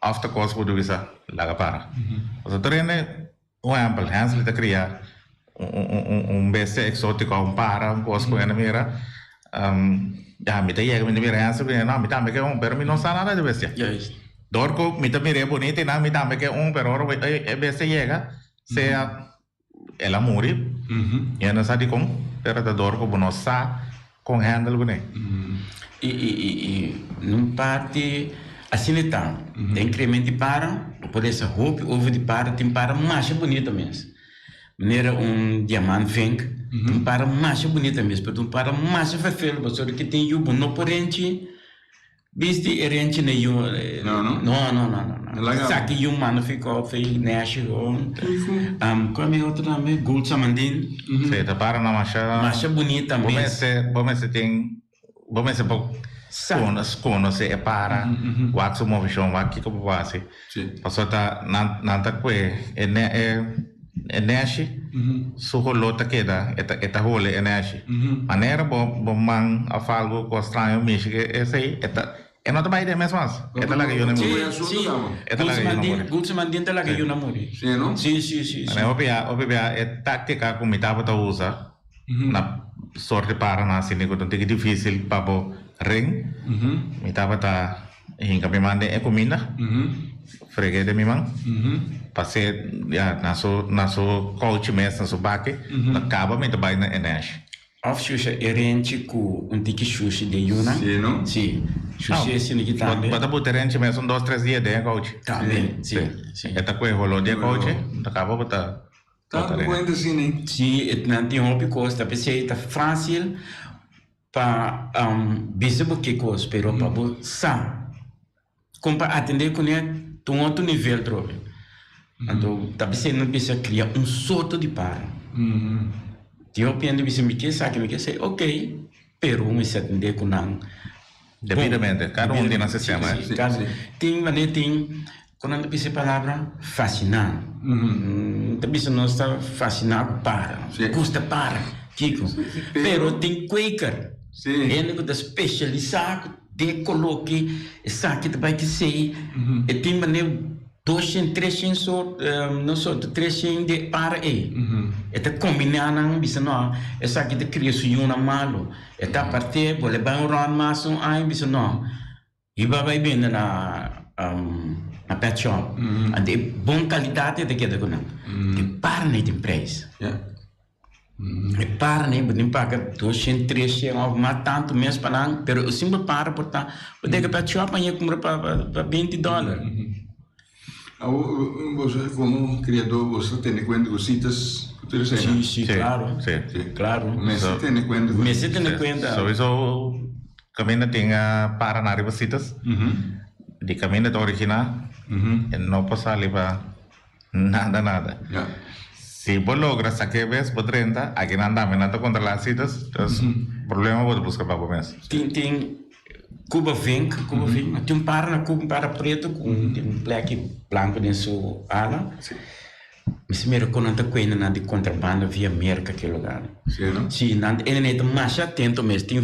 after cosco do bisa laga para você treine exemplo Hansel te cria bestia exótico para cosco na mira já me te llega me mira Hansel não me tá me que pero me não sabe nada de bestia Dorco, mi también es bonita y nada, mi también que pero ahora a veces llega, sea el amor, y no sabe con, pero te dorco, no sabe con handle con él. E num parte assim então, tem incremento para, por essa roupa, ovo de para, tem para mais bonita mesmo. Maneira diamante vem, tem para mais bonita mesmo, porque tem para mais feio, mas que tem o no porente. Visti erente ne yu no saki yu mano ficou feio nasce como é outro nome gold samandin se tá para na macha bonita mesmo bom se tem bom se pouco conos é para wax movição aqui como base passou tá nanta que é nasce suholota queda eta hole é nasce maneira bom man a falgo com estranho miche que esse aí é não vai de mesmo eta lá que eu não morri eta lá que eu não morri Gulsamandin tá lá que eu não morri sim não sim né obvia é tática como mitava tá usa na sorte para na assim que tem difícil para bo ring mitava tá hinga me mande é comida freguei de mim passei já na so coach mesmo na so baque acaba me vai na enash Afshusa erente com tiki sushi de Yuna. Sim, não? Sim. Sushi assim que também. Bota botar erente mesmo 2-3 dias de coach. Também, sim. Eta coisa rolou de coach, acaba botar. Tá doendo assim, né? Sim, não tem hobby costa, pensei tá fácil para bispo que coisa, pero para você como para atender com ele, tu outro nível trobe. Então, tá pensando não precisa criar sorto de para. Eu penso que me quer sabe que sei, ok, pero me se atender com não. Devidamente, cada tem um sistema. Tem maneira tem quando não precisa palavra fascinar. Também não está fascinado para, custa para, Kiko. Pero tem Quaker. Ele que está especializado de coloque, sabe que vai que sei, e tem maneira 200, 300 não só 300 de para aí. Eta combinar não bisa não, essa aqui de cria suína malo. Eta parte vou levar round mais aí bisa não. E vai bem na pet shop. Ande bom qualidade de que da guna. De para nem de preço. E para nem podem pagar 200, 300 ou mais tanto mês para não, pero o simples para portar, o de que pet shop aí compra para $20. Você, como criador, você tem em conta cositas? Sim, claro. Claro. Mas você tem em conta? Mas você tem em conta. So, isso, caminho tem para na ribasitas. De caminho da original, não passa ali para Nada. Ja. Si vos logras sacar vez por 30, aquí no andamos, no te controlar las citas, entonces, problema vos buscar para comer. Tem Cuba Vink, tem para na Cuba para preto com tem plaque branco em sua ala. Mas mira quando anda coisa na de contrabando via América que lugar. Sim, não? Sim, não ele nem mais atento mas tem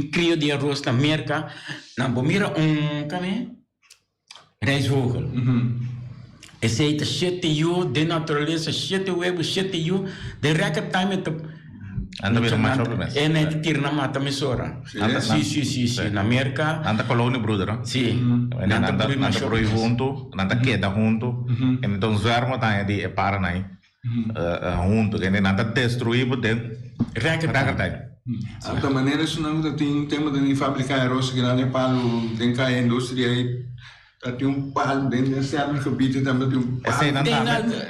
crio de arroz na América, não bom mira caminho reisvogel. Esse aí tá cheio de natureza, cheio de web, cheio de reca time Anda vira mais sobre mesmo. É na tira na mata mesora. Sim, na América. Anda colônia brother, não? Sim. Nanda proí junto, nanda queda junto. Então os vermos tá de para aí. Junto, que nanda destruir por dentro. Reca De outra maneira, isso não tem um tema de fabricar arroz que lá em Palo tem cá a indústria aí. Tem palo dentro desse ano que habita também tem palo. Tem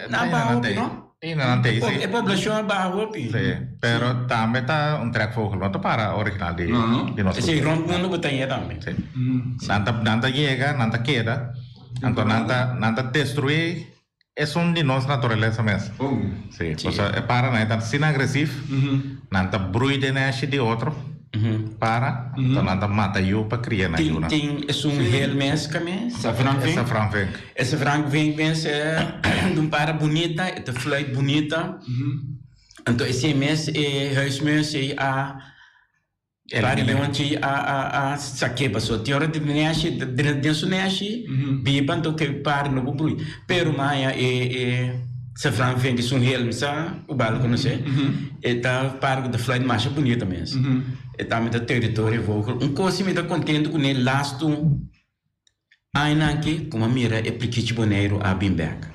na barro, não? Não tem, sim. É população é barro, sim. Pero também tá track fogo, não tá para original de nosso. Sim, rompe mundo botanha também. Nanda chega, nanda queda, então nanda destruir, é de nossa natureza mesmo. Sim, é para, né? Então, sem agressivo, nanda bruide nasce de outro. Para, então nada mata eu para criar na juna. Tem real mês também, essa frango vem é de para bonita, é de flor bonita. Então esse mês é reis mês é a para onde a saqueba só tem hora de nasce dentro nasce, biba então que para no bui. Pero maia se frango vem que real mês o balo conhece, é tá para de flor mais bonita mesmo. E também do território vogel. Coisa me dá contente com ele lasto ainda que como a mira é porque boneiro a Bimberg.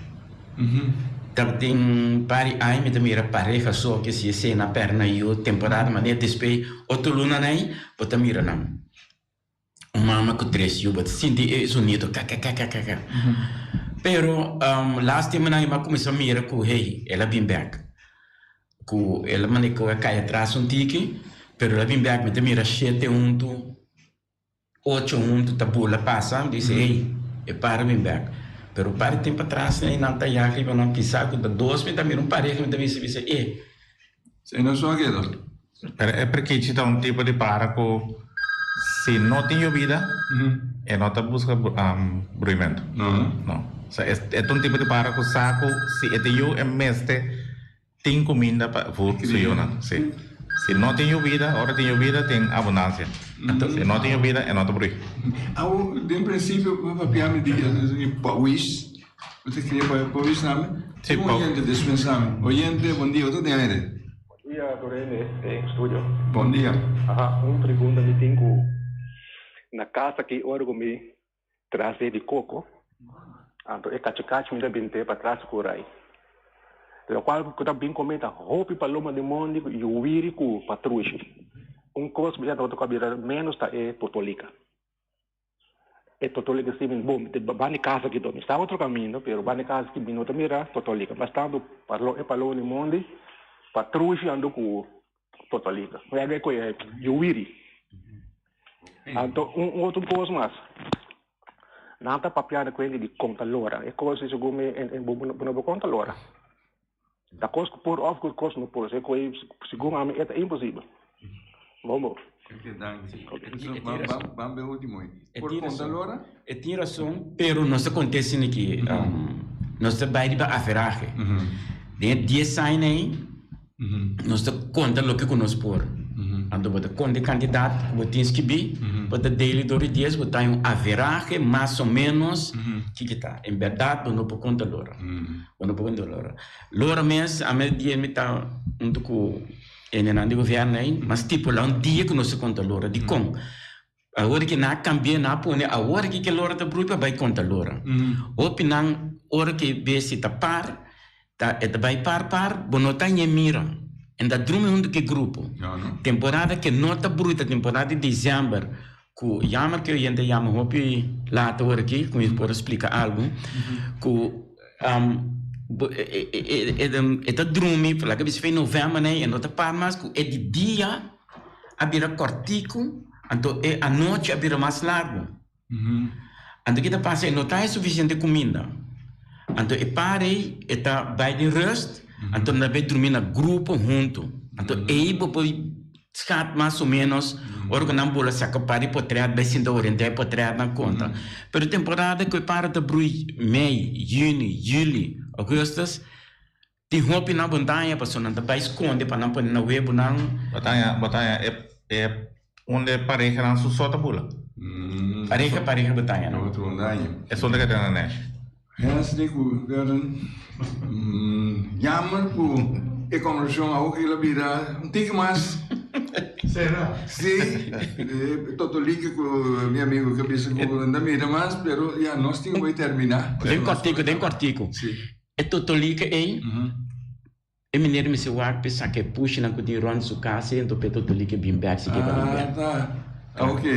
Tem pari ai me mira pareja só que se na perna e o temporada maneira despe outro luna nem bota mira não. Mama com 3 eu bota senti é sonido kkkk. Pero last time na eu comecei a mira com hey ela Bimberg. Com ela maneco a caia atrás tiki. Pero la Bimberg me mira 7 unto 8 unto tabula passa dice hey é para Bimberg pero para tempo atrás nem não tá já riba não pisar com 2 me mira pareja me também se dice Sei não só aquilo. É porque tipo de para com se não tem vida é não tá busca bruimento. Não. É tipo de para com saco se é de eu é mestre tem comida para funciona, sim. Se não tem vida, agora tem vida, tem abundância. Se não tem vida, é não tem. De princípio, o papiar me diz, Pauís, você queria Pauís nome? Sim, Oyente, dispensame. Oyente, bom dia, tudo bem, Aire? Bom dia, Dorene, em estúdio. Bom dia. Pergunta me tenho na casa que orgo me trazer de coco, então é cachicachi me dá bem para trás por aí. Lo qual que também comenta roupa paloma de monde e o virico patruche. Coisa que já tô cabira menos tá é potolica. É potolica sim, bom, bani casa que dorme. Está outro caminho, pero bani casa que bino mira potolica. Mas tanto paloma de monde patruche ando com potolica. O é que é o viri. Então outro coisa mais. Nada papiada com ele de conta lora. É coisa que me não conta lora. Da coisa que por off coisa não por, é coisa segundo a mim é impossível. Vamos. Vamos ver o último. Por conta lora? É tinha razão, pero não se acontece aqui. Nós trabalhamos a ferragem. Dentro de 10 anos aí, nós conta o que nós por. Então, você conta candidato, você tem que vir, você daily 2 dias, você tem um average mais ou menos que está. Em verdade, você não pode contar lora. Você não pode contar lora. Lora mesmo, a minha dia me está com o governo aí, mas tipo lá dia que nós conta lora, de como. Agora que não cambia, não põe, agora que lora está bruta, vai contar lora. Opinam, hora que vê se está par, vai par, você não está em mira. En dat droom hond que grupo. Temporada que nota bruta, temporada de dezembro, que jammer que gente jammer hopi later aqui, com isso por explicar algo, que dat droom fala que bis fim novembro né, e nota parmas que é de dia abira cortico, então é a noite abira mais largo. Então que tá passa não tá suficiente comida. Então, e parei, e tá bem de rust, então nós vai dormir na grupo junto. Então, aí, depois, scat mais ou menos, organam bola saca para potrear, vai sendo orientar potrear na conta. Pero temporada que para de brui, mei, junho, julho, augustus, tem roupa na montanha, para não vai esconder, para não pôr na web, não. Batalha é onde pareja na sua sota bula. Pareja, batalha, Na não. outra montanha. É só que tem na net. Henslik, jammer que a conversão a outra ela vira um tique mais. Será? Sim, todo liga com meu amigo que pensa que ainda mira mais, pero já nós temos que terminar. Tem cortico. Sim. É totolica aí. E menino me se war pensar que puxa na cuti ron su casa e então peto totolica bem back se que Ah, tá. Ok,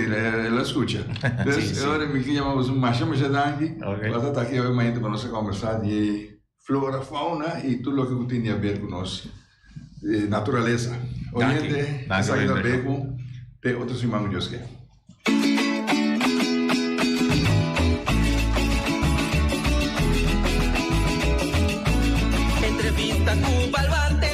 ela escuta. Sim. Agora me chamamos Machamos Jadangi. Ok. Ela está aqui hoje para nós conversar de flora, fauna e tudo o que tem a ver com nós. Natureza. Oriente, saída beco, e outros irmãos Deus quer. Entrevista Cuba al Bante.